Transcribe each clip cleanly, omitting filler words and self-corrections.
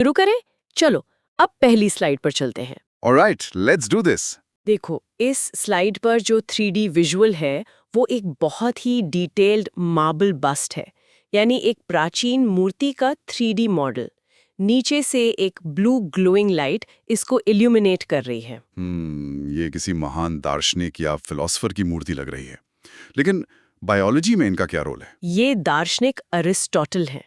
शुरू करें? चलो अब पहली स्लाइड पर चलते हैं। Alright, let's do this. देखो, इस स्लाइड पर जो 3D विजुअल है वो एक बहुत ही डिटेल्ड मार्बल बस्ट है, यानी एक प्राचीन मूर्ति का 3D मॉडल। नीचे से एक ब्लू ग्लोइंग लाइट इसको इल्यूमिनेट कर रही है। ये किसी महान दार्शनिक या फिलोसफर की मूर्ति लग रही है। लेकिन बायोलॉजी में इनका क्या रोल है? ये दार्शनिक अरिस्टोटल हैं।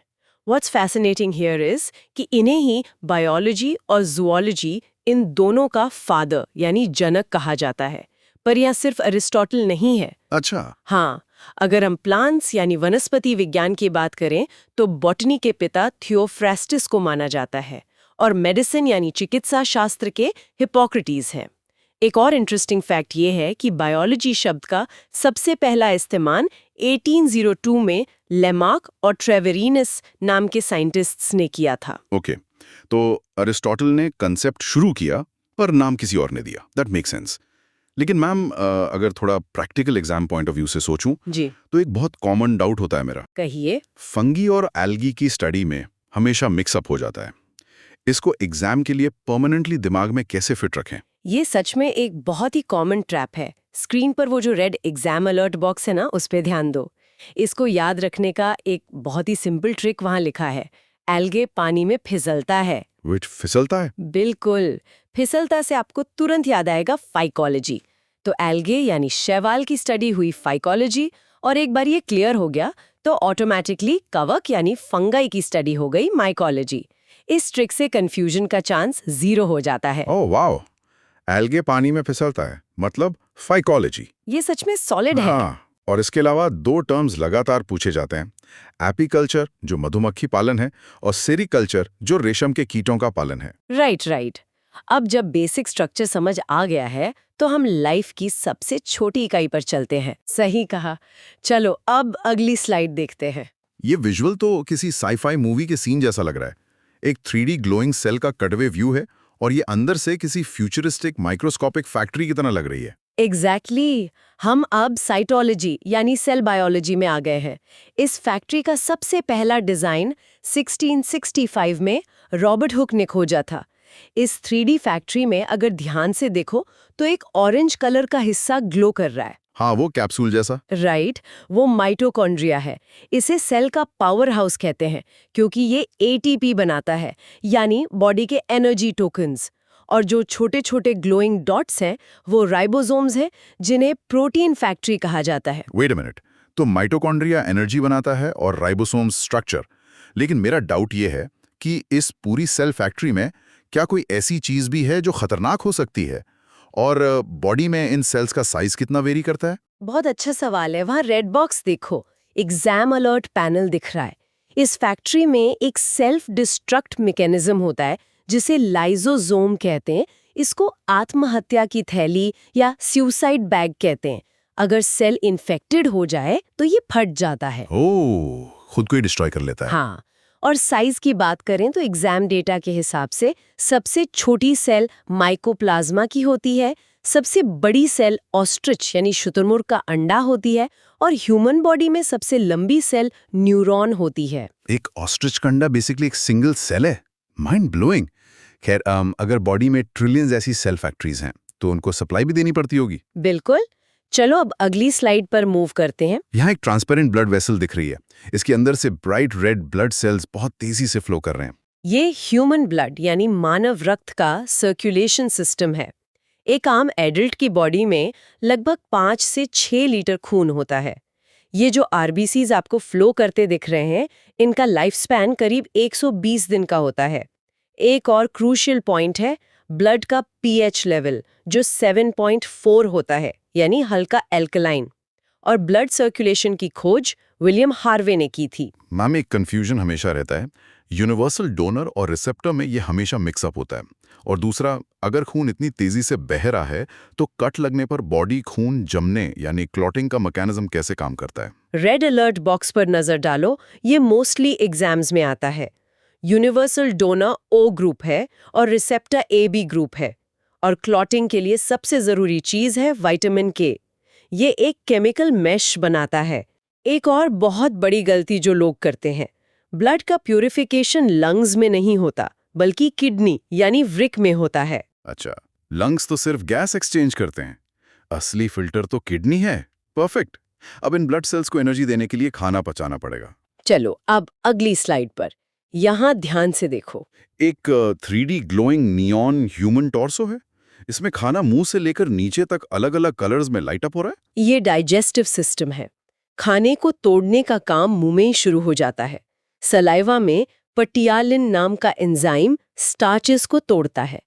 What's fascinating here is कि इन्हें ही बायोलॉजी और जूलॉजी इन दोनों का फादर यानी जनक कहा जाता है। पर यह सिर्फ अरिस्टोटल नहीं है। अच्छा। हाँ, अगर हम प्लांट्स यानी वनस्पति विज्ञान की बात करें तो बॉटनी के पिता थियोफ्रास्टस को माना जाता है और मेडिसिन यानी चिकित्सा शास्त्र के हिप्पोक्रेटिस हैं। एक और इंटरेस्टिंग फैक्ट ये है कि बायोलॉजी शब्द का सबसे पहला इस्तेमाल 1802 में लेमार्क और ट्रेवेरिनस नाम के साइंटिस्ट्स ने किया था। ओके, तो अरिस्टोटल ने कंसेप्ट शुरू किया पर नाम किसी और ने दिया। That make sense. लेकिन मैम, अगर थोड़ा practical exam point of view से सोचूं जी, तो एक बहुत कॉमन डाउट होता है मेरा। कहिए। फंगी और एल्गी की स्टडी में हमेशा मिक्सअप हो जाता है। इसको एग्जाम के लिए परमानेंटली दिमाग में कैसे फिट रखें? ये सच में एक बहुत ही कॉमन ट्रैप है। स्क्रीन पर वो जो रेड एग्जाम अलर्ट बॉक्स है ना, उस पे ध्यान दो। इसको याद रखने का एक बहुत ही सिंपल ट्रिक वहां लिखा है। एल्गे पानी में फिसलता है। विच फिसलता है? बिल्कुल, फिसलता से आपको तुरंत याद आएगा फाइकोलॉजी। तो एल्गे यानी शैवाल की स्टडी हुई फाइकोलॉजी, और एक बार ये क्लियर हो गया तो ऑटोमेटिकली कवक यानी फंगाई की स्टडी हो गई माइकोलॉजी। इस ट्रिक से कंफ्यूजन का चांस 0 हो जाता है। ओह वाओ, एल्गे पानी में फिसलता है मतलब फाइकोलॉजी। ये सच में सॉलिड है। हाँ, और इसके अलावा 2 टर्म्स लगातार पूछे जाते हैं। एपीकल्चर जो मधुमक्खी पालन है और सेरीकल्चर जो रेशम के कीटों का पालन है। राइट। अब जब बेसिक स्ट्रक्चर समझ आ गया है तो हम लाइफ की सबसे छोटी इकाई पर चलते हैं। सही कहा। चलो अब अगली स्लाइड देखते हैं। ये विजुअल तो किसी साई-फाई मूवी के सीन जैसा लग रहा है। एक 3D ग्लोइंग सेल का कटवे व्यू है और ये अंदर से किसी फ्यूचरिस्टिक माइक्रोस्कोपिक फैक्ट्री की तरह लग रही है। एग्जैक्टली हम अब साइटोलॉजी यानी सेल बायोलॉजी में आ गए हैं। इस फैक्ट्री का सबसे पहला डिजाइन 1665 में रॉबर्ट हुक ने खोजा था। इस 3D फैक्ट्री में अगर ध्यान से देखो तो एक ऑरेंज कलर का हिस्सा ग्लो कर रहा है। हाँ, वो कैप्सूल जैसा। राइट, वो माइटोकॉन्ड्रिया है। इसे सेल का पावर हाउस कहते हैं क्योंकि ये एटीपी बनाता है, यानी बॉडी के एनर्जी टोकन्स। और जो छोटे छोटे ग्लोइंग डॉट्स हैं वो राइबोसोम्स हैं, जिन्हें प्रोटीन फैक्ट्री कहा जाता है। वेट अ मिनट, तो माइटोकॉन्ड्रिया एनर्जी बनाता है और राइबोसोम्स स्ट्रक्चर। लेकिन मेरा डाउट ये है कि इस पूरी सेल फैक्ट्री में क्या कोई ऐसी चीज भी है जो खतरनाक हो सकती है? और बॉडी में इन सेल्स का साइज कितना वेरी करता है? बहुत अच्छा सवाल है। वहाँ रेड बॉक्स देखो, एग्जाम अलर्ट पैनल दिख रहा है। इस फैक्ट्री में एक सेल्फ डिस्ट्रक्ट मैकेनिज्म होता है जिसे लाइजोसोम कहते हैं। इसको आत्महत्या की थैली या सुसाइड बैग कहते हैं। अगर सेल इन्फेक्टेड हो जाए तो ये फट जाता है। ओह, खुद को ही डिस्ट्रॉय कर लेता है। हाँ, और साइज की बात करें तो एग्जाम डेटा के हिसाब से सबसे छोटी सेल माइकोप्लाज्मा की होती है, सबसे बड़ी सेल ऑस्ट्रिच यानी शुतुरमुर्ग का अंडा होती है, और ह्यूमन बॉडी में सबसे लंबी सेल न्यूरॉन होती है। एक ऑस्ट्रिच का अंडा बेसिकली एक सिंगल सेल है। Mind blowing. खैर, अगर बॉडी में ट्रिलियंस ऐसी सेल फैक्ट्रीज हैं तो उनको सप्लाई भी देनी पड़ती होगी। बिल्कुल। चलो अब अगली स्लाइड पर मूव करते हैं। यहाँ एक ट्रांसपेरेंट ब्लड वेसल दिख रही है। इसके अंदर से ब्राइट रेड ब्लड सेल्स बहुत तेजी से फ्लो कर रहे हैं। ये ह्यूमन ब्लड यानी मानव रक्त का सर्कुलेशन सिस्टम है। एक आम एडल्ट की बॉडी में लगभग 5 से 6 लीटर खून होता है। ये जो आरबीसीज आपको फ्लो करते दिख रहे हैं, इनका लाइफ स्पैन करीब 120 दिन का होता है। एक और क्रूशियल पॉइंट है ब्लड का पीएच लेवल, जो 7.4 होता है, यानी हल्का एल्कलाइन। और ब्लड सर्कुलेशन की खोज विलियम हार्वे ने की थी। मैम, एक कंफ्यूजन हमेशा रहता है। यूनिवर्सल डोनर और रिसेप्टर में ये हमेशा मिक्सअप होता है। और दूसरा, अगर खून इतनी तेजी से बह रहा है तो कट लगने पर बॉडी खून जमने यानी क्लॉटिंग का मैकेनिज्म कैसे काम करता है? रेड अलर्ट बॉक्स पर नजर डालो, ये मोस्टली एग्जाम्स में आता है। यूनिवर्सल डोनर ओ ग्रुप है और रिसेप्टर ए बी ग्रुप है। और क्लॉटिंग के लिए सबसे जरूरी चीज है विटामिन के। ये एक केमिकल मैश बनाता है। एक और बहुत बड़ी गलती जो लोग करते हैं, ब्लड का प्यूरिफिकेशन लंग्स में नहीं होता बल्कि किडनी यानी वृक्क में होता है। अच्छा, लंग्स तो सिर्फ गैस एक्सचेंज करते हैं, असली फिल्टर तो किडनी है। परफेक्ट। अब इन ब्लड सेल्स को एनर्जी देने के लिए खाना पचाना पड़ेगा। चलो अब अगली स्लाइड पर, यहाँ ध्यान से देखो। एक 3D glowing neon human torso है। इसमें खाना मुंह से लेकर नीचे तक अलग-अलग कलर्स में लाइट अप हो रहा है। ये डाइजेस्टिव सिस्टम है। खाने को तोड़ने का काम मुंह में ही शुरू हो जाता है। सलाइवा में पटियालिन नाम का एंजाइम स्टार्चेस को तोड़ता है।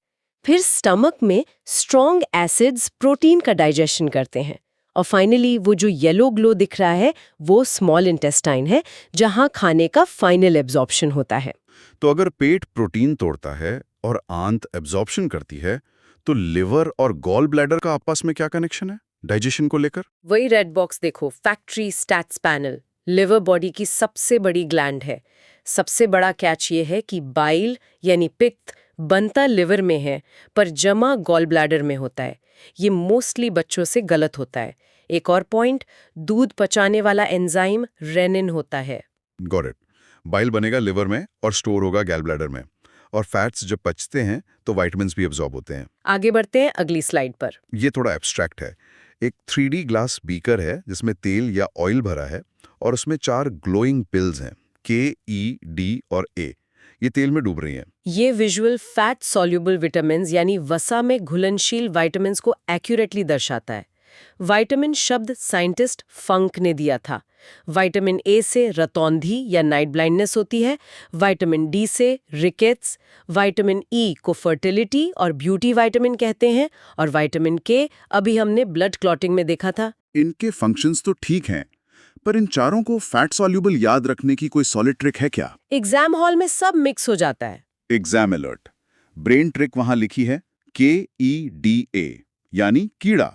फिर स्टमक में स्ट्रॉन्ग एसिड्स प्रोटीन का डाइजेशन करते हैं। और फाइनली वो जो येलो ग्लो दिख रहा है वो स्मॉल इंटेस्टाइन है, जहां खाने का फाइनल एब्जॉर्प्शन होता है। तो अगर पेट प्रोटीन तोड़ता है और आंत एब्जॉर्प्शन करती है, तो लिवर और गॉल ब्लैडर का आपस में क्या कनेक्शन है डाइजेशन को लेकर? वही रेड बॉक्स देखो, factory stats panel. Liver body की सबसे बड़ी ग्लैंड है। सबसे बड़ा कैच ये है कि बाइल यानी पित्त बनता लिवर में है, पर जमा गॉल ब्लैडर में होता है। ये मोस्टली बच्चों से गलत होता है। एक और पॉइंट, दूध पचाने वाला एंजाइम रेनिन होता है। Got it. बाइल बनेगा लिवर में और स्टोर होगा गैल ब्लैडर में, और फैट्स जब पचते हैं तो विटामिन्स भी एब्जॉर्ब होते हैं। आगे बढ़ते हैं अगली स्लाइड पर। ये थोड़ा एब्स्ट्रैक्ट है। एक 3D ग्लास बीकर है जिसमें तेल या ऑयल भरा है, और उसमें 4 ग्लोइंग पिल्स हैं, K, E, D और A। ये तेल में डूब रही हैं। ये विजुअल फैट सॉल्युबल विटामिन्स यानी वसा में घुलनशील विटामिन्स को एक्यूरेटली दर्शाता है। विटामिन शब्द साइंटिस्ट फंक ने दिया था। विटामिन ए से रतौंधी या नाइट ब्लाइंडनेस होती है, विटामिन डी से रिकेट्स, विटामिन ई को फर्टिलिटी और ब्यूटी विटामिन कहते हैं, और विटामिन के अभी हमने ब्लड क्लॉटिंग में देखा था। इनके फंक्शंस तो ठीक हैं, पर इन चारों को फैट सॉल्युबल याद रखने की कोई सॉलिड ट्रिक है क्या? एग्जाम हॉल में सब मिक्स हो जाता है। Exam alert. ब्रेन ट्रिक वहां लिखी है KEDA, यानी कीड़ा।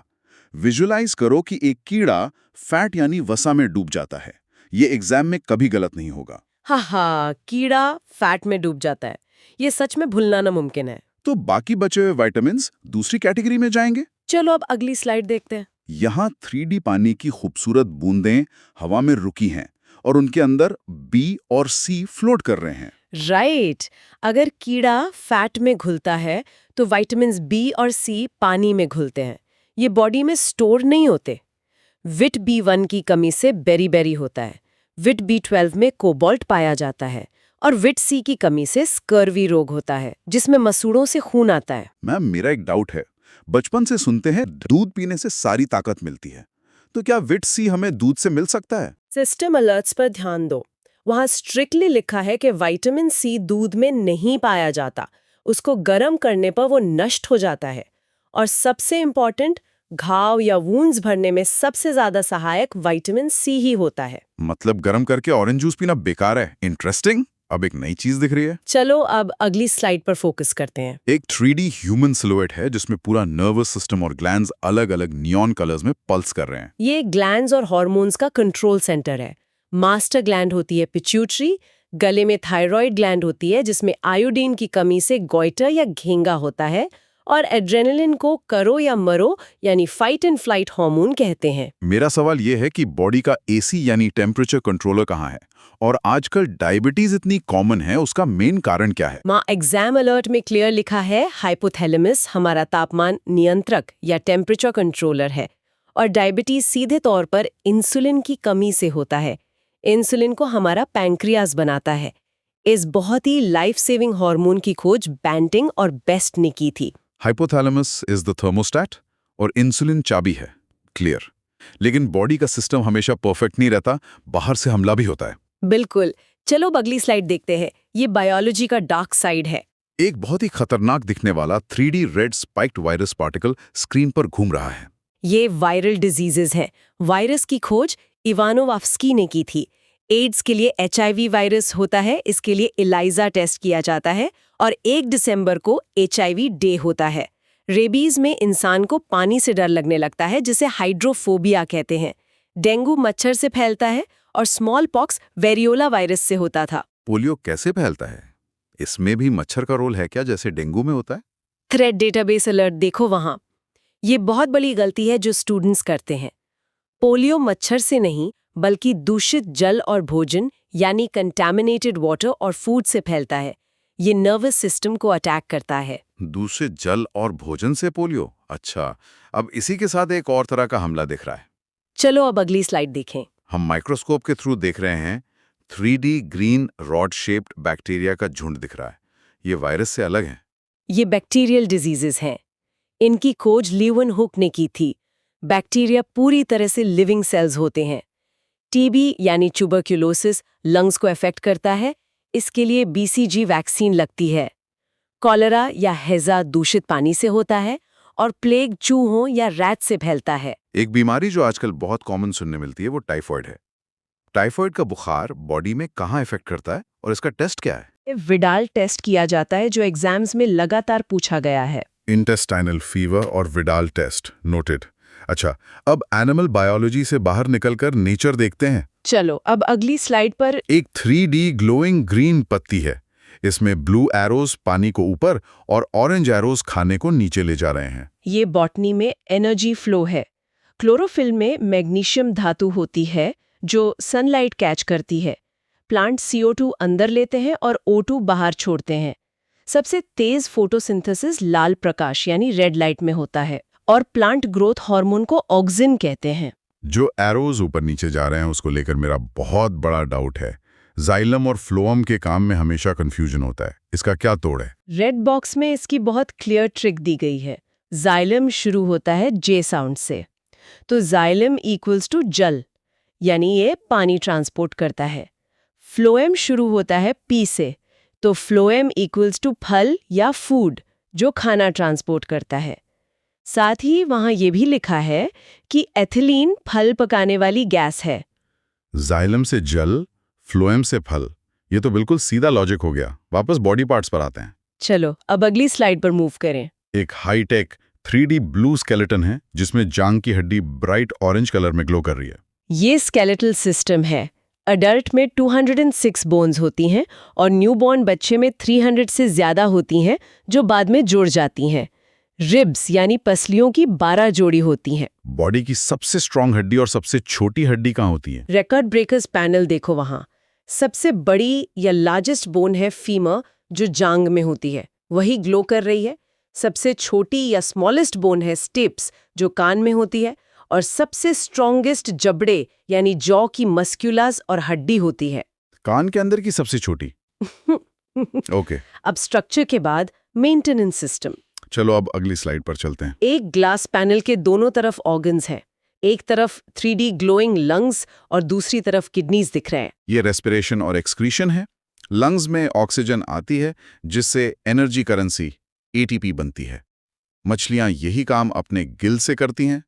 विजुलाइज करो कि एक कीड़ा फैट यानी वसा में डूब जाता है। ये एग्जाम में कभी गलत नहीं होगा। हाँ, कीड़ा फैट में डूब जाता है। ये सच में भूलना नामुमकिन है। तो बाकी बचे हुए विटामिन्स दूसरी कैटेगरी में जाएंगे। चलो अब अगली स्लाइड देखते हैं। यहाँ 3D पानी की खूबसूरत बूंदें हवा में रुकी हैं, और उनके अंदर B और C फ्लोट कर रहे हैं। राइट। अगर कीड़ा फैट में घुलता है तो विटामिन्स बी और सी पानी में घुलते हैं। ये बॉडी में स्टोर नहीं होते। विट B1 की कमी से बेरी होता है। विट B12 में कोबाल्ट पाया जाता है, और विट सी की कमी से स्कर्वी रोग होता है, जिसमें मसूड़ों से खून आता है। मैम, मेरा एक डाउट है। बचपन से सुनते हैं दूध पीने से सारी ताकत मिलती है, तो क्या विट सी हमें दूध से मिल सकता है? सिस्टम अलर्ट्स पर ध्यान दो। वहां स्ट्रिक्टली लिखा है कि विटामिन सी दूध में नहीं पाया जाता। उसको गर्म करने पर वो नष्ट हो जाता है। और सबसे इम्पोर्टेंट, घाव या वूंड्स भरने में सबसे ज्यादा सहायक विटामिन सी ही होता है। मतलब गर्म करके ऑरेंज जूस पीना बेकार है। इंटरेस्टिंग। अब एक नई चीज दिख रही है। चलो अब अगली स्लाइड पर फोकस करते हैं। एक 3D ह्यूमन सिलुएट है जिसमें पूरा नर्वस सिस्टम और ग्लैंड्स अलग-अलग नियॉन कलर्स में पल्स कर रहे हैं। ये ग्लैंड्स और हार्मोन्स का कंट्रोल सेंटर है। मास्टर ग्लैंड होती है पिट्यूटरी, गले में थायराइड ग्लैंड होती है जिसमें आयोडीन की कमी से गोइटर या घेंगा होता है, और एड्रेनलिन को करो या मरो यानी फाइट एंड फ्लाइट हार्मोन कहते हैं। मेरा सवाल यह है कि बॉडी का AC यानी टेम्परेचर कंट्रोलर कहाँ है, और आजकल डायबिटीज इतनी कॉमन है, उसका मेन कारण क्या है? माँ एग्जाम अलर्ट में क्लियर लिखा है हाइपोथैलेमस हमारा तापमान नियंत्रक या टेम्परेचर कंट्रोलर है, और डायबिटीज सीधे तौर पर इंसुलिन की कमी से होता है। इंसुलिन को हमारा पैंक्रियाज बनाता है। इस बहुत ही लाइफ सेविंग हार्मोन की खोज बैंटिंग और बेस्ट ने की थी। हाइपोथैलेमस इज द थर्मोस्टैट और इंसुलिन चाबी है। क्लियर। लेकिन बॉडी का सिस्टम हमेशा परफेक्ट नहीं रहता, बाहर से हमला भी होता है। बिल्कुल। चलो अगली स्लाइड देखते हैं। ये बायोलॉजी का डार्क साइड है। एक बहुत ही खतरनाक दिखने वाला 3D red spiked virus particle screen पर घूम रहा है। ये वायरल डिजीजेस हैं। वायरस की खोज इवानोवास्की ने की थी। एड्स के लिए HIV वायरस होता है, इसके लिए ELISA टेस्ट किया जाता है, और 1 दिसंबर को HIV डे होता है। रेबीज में इंसान को पानी से डर लगने लगता है, जिसे हाइड्रोफोबिया कहते हैं। डेंगू मच्छर से फैलता है, और स्मॉल पॉक्स वेरियोला वायरस से होता था। पोलियो कैसे फैलता है? इसमें भी मच्छर का रोल है क्या, जैसे डेंगू में होता है? थ्रेड डेटाबेस अलर्ट देखो वहां। ये बहुत बड़ी गलती है जो स्टूडेंट्स करते हैं। पोलियो मच्छर से नहीं, बल्कि दूषित जल और भोजन यानी कंटैमिनेटेड वाटर और फूड से फैलता है। ये नर्वस सिस्टम को अटैक करता है। दूसरे जल और भोजन से पोलियो? अच्छा, अब इसी के साथ एक और तरह का हमला दिख रहा है। चलो अब अगली स्लाइड देखें। हम माइक्रोस्कोप के थ्रू देख रहे हैं 3D green rod shaped bacteria का झुंड दिख रहा है। ये वायरस से अलग है। ये बैक्टीरियल डिजीजेस हैं। इनकी खोज लीवन हुक ने की थी। बैक्टीरिया पूरी तरह से लिविंग सेल्स होते हैं। टीबी यानी ट्यूबरक्यूलोसिस लंग्स को अफेक्ट करता है। इसके लिए BCG वैक्सीन लगती है। कॉलेरा या हैजा दूषित पानी से होता है और प्लेग चूहों या रैट से फैलता है। एक बीमारी जो आजकल बहुत कॉमन सुनने मिलती है वो टाइफॉइड है। टाइफॉइड का बुखार बॉडी में कहाँ इफेक्ट करता है और इसका टेस्ट क्या है? विडाल टेस्ट किया जाता है जो एग्जाम्स में लगातार पूछा गया है। इंटेस्टाइनल फीवर और विडाल टेस्ट नोटेड। अच्छा, अब एनिमल बायोलॉजी से बाहर निकलकर नेचर देखते हैं। चलो अब अगली स्लाइड पर एक 3D ग्लोइंग ग्रीन पत्ती है। इसमें ब्लू एरोज पानी को ऊपर और ऑरेंज एरोज खाने को नीचे ले जा रहे हैं। ये बॉटनी में एनर्जी फ्लो है। क्लोरोफिल में मैग्नीशियम धातु होती है जो सनलाइट कैच करती है। प्लांट CO2 अंदर लेते हैं और O2 बाहर छोड़ते हैं। सबसे तेज फोटोसिंथेसिस लाल प्रकाश यानी रेड लाइट में होता है और प्लांट ग्रोथ हार्मोन को ऑक्सिन कहते हैं। जो एरोज ऊपर नीचे जा रहे हैं उसको लेकर मेरा बहुत बड़ा डाउट है। जाइलम और फ्लोएम के काम में हमेशा कंफ्यूजन होता है। इसका क्या तोड़ है? रेड बॉक्स में इसकी बहुत क्लियर ट्रिक दी गई है। जाइलम शुरू होता है J साउंड से, तो जाइलम इक्वल्स टू जल, यानी ये पानी ट्रांसपोर्ट करता है। फ्लोएम शुरू होता है P से, तो फ्लोएम इक्वल्स टू फल या फूड, जो खाना ट्रांसपोर्ट करता है। साथ ही वहां ये भी लिखा है कि एथिलीन फल पकाने वाली गैस है। जाइलम से जल, फ्लोएम से फल, ये तो बिल्कुल सीधा लॉजिक हो गया। वापस बॉडी पार्ट्स पर आते हैं। चलो अब अगली स्लाइड पर मूव करें। एक हाईटेक 3D ब्लू स्केलेटन है जिसमें जांग की हड्डी ब्राइट ऑरेंज कलर में ग्लो कर रही है। ये स्केलेटल सिस्टम है। अडल्ट में 206 बोन्स होती हैं और न्यूबॉर्न बच्चे में 300 से ज्यादा होती हैं जो बाद में जुड़ जाती हैं। रिब्स यानी पसलियों की 12 जोड़ी होती हैं। बॉडी की सबसे स्ट्रांग हड्डी और सबसे छोटी हड्डी कहाँ होती है? रिकॉर्ड ब्रेकर्स पैनल देखो वहां। सबसे बड़ी या लार्जेस्ट बोन है फीमर जो जांग में होती है, वही ग्लो कर रही है। सबसे छोटी या स्मॉलेस्ट बोन है स्टिप्स जो कान में होती है और सबसे स्ट्रॉन्गेस्ट जबड़े यानी जॉ की मस्क्यूलास और हड्डी होती है। कान के अंदर की सबसे छोटी। ओके। अब स्ट्रक्चर के बाद मेंटेनेंस सिस्टम। चलो अब अगली स्लाइड पर चलते हैं। एक ग्लास पैनल के दोनों तरफ ऑर्गन्स हैं। एक तरफ 3D ग्लोइंग लंग्स और दूसरी तरफ किडनीज दिख रहे हैं। ये रेस्पिरेशन और एक्सक्रीशन है। लंग्स में ऑक्सीजन आती है जिससे एनर्जी करेंसी ATP बनती है। मछलियां यही काम अपने गिल से करती हैं।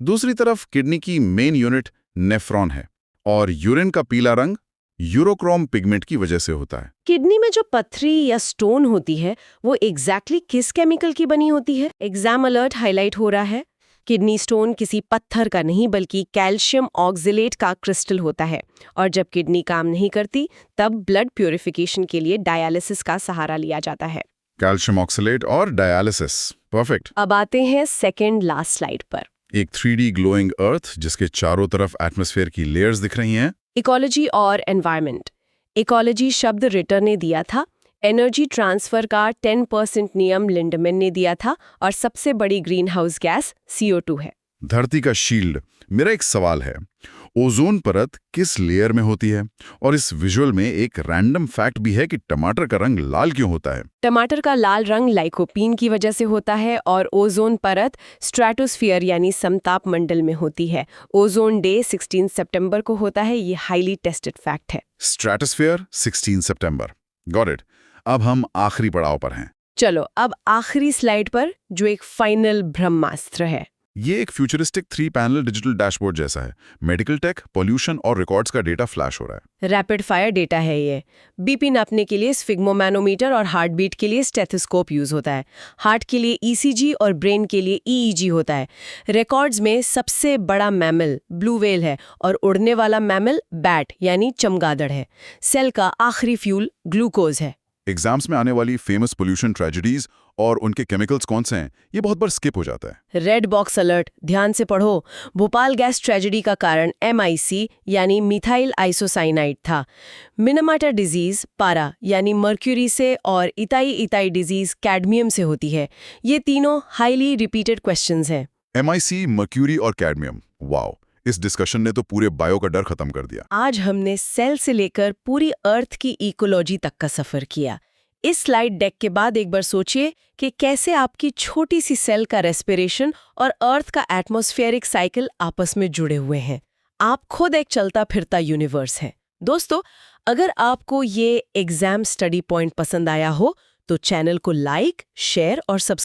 दूसरी तरफ किडनी की मेन यूनिट नेफ्रॉन है और यूरिन का पीला रंग यूरोक्रोम पिगमेंट की वजह से होता है। किडनी में जो पथरी या स्टोन होती है वो एग्जैक्टली किस केमिकल की बनी होती है? एग्जाम अलर्ट हाईलाइट हो रहा है। किडनी स्टोन किसी पत्थर का नहीं बल्कि कैल्शियम ऑक्सिलेट का क्रिस्टल होता है और जब किडनी काम नहीं करती तब ब्लड प्यूरिफिकेशन के लिए डायलिसिस का सहारा लिया जाता है। कैल्शियम ऑक्सलेट और डायलिसिस, परफेक्ट। अब आते हैं सेकेंड लास्ट स्लाइड पर। एक 3D ग्लोइंग अर्थ जिसके चारों तरफ एटमॉस्फेयर की लेयर्स दिख रही हैं। इकोलॉजी और एनवायरनमेंट। इकोलॉजी शब्द रिटर ने दिया था, एनर्जी ट्रांसफर का 10% नियम लिंडमैन ने दिया था और सबसे बड़ी ग्रीन हाउस गैस CO2 है। धरती का शील्ड। मेरा एक सवाल है, ओजोन परत किस लेयर में होती है? और इस विजुअल में एक रैंडम फैक्ट भी है कि टमाटर का रंग लाल क्यों होता है? टमाटर का लाल रंग लाइकोपीन की वजह से होता है और ओजोन परत स्ट्रेटोस्फीयर यानी समताप मंडल में होती है। ओजोन डे 16 सितंबर को होता है। ये हाईली टेस्टेड फैक्ट है। Stratosphere 16 September, got it. अब हम आखिरी पड़ाव पर हैं। चलो अब आखिरी स्लाइड पर जो एक फाइनल ब्रह्मास्त्र है। ये एक फ्यूचरिस्टिक 3 पैनल डिजिटल डैशबोर्ड जैसा है। मेडिकल टेक, पॉल्यूशन और रिकॉर्ड्स का डेटा फ्लैश हो रहा है। रैपिड फायर डेटा है ये। बीपी नापने के लिए स्फिग्मोमैनोमीटर और हार्ट बीट के लिए स्टेथोस्कोप यूज होता है। हार्ट के लिए ECG और ब्रेन के लिए EEG होता है। रिकॉर्ड्स में सबसे बड़ा मैमल ब्लू व्हेल है और उड़ने वाला मैमल बैट यानी चमगादड़ है। सेल का आखिरी फ्यूल ग्लूकोज है। एग्जाम्स में आने वाली फेमस पोल्यूशन ट्रेजेडीज और उनके केमिकल्स कौन से हैं, ये बहुत बार स्किप हो जाता है। रेड बॉक्स अलर्ट, ध्यान से पढ़ो। भोपाल गैस ट्रेजेडी का कारण MIC यानी मिथाइल आइसोसाइनाइड था। मिनेमाटा डिजीज पारा यानी मर्क्यूरी से और इताई डिजीज कैडमियम से होती है। ये तीनों हाईली रिपीटेड क्वेश्चंस हैं। MIC, मर्क्यूरी और कैडमियम, वाओ, इस डिस्कशन ने तो पूरे बायो का डर खत्म कर दिया। आज हमने सेल से लेकर पूरी अर्थ की इकोलॉजी तक का सफर किया। इस स्लाइड डेक के बाद एक बार सोचिए कि कैसे आपकी छोटी सी सेल का रेस्पिरेशन और अर्थ का एटमॉस्फेरिक साइकिल आपस में जुड़े हुए हैं। आप खुद एक चलता फिरता यूनिवर्स हैं। दोस्तों, अगर आपको ये एग्जाम स्टडी पॉइंट पसंद आया हो तो चैनल को लाइक, शेयर और सब्सक्राइब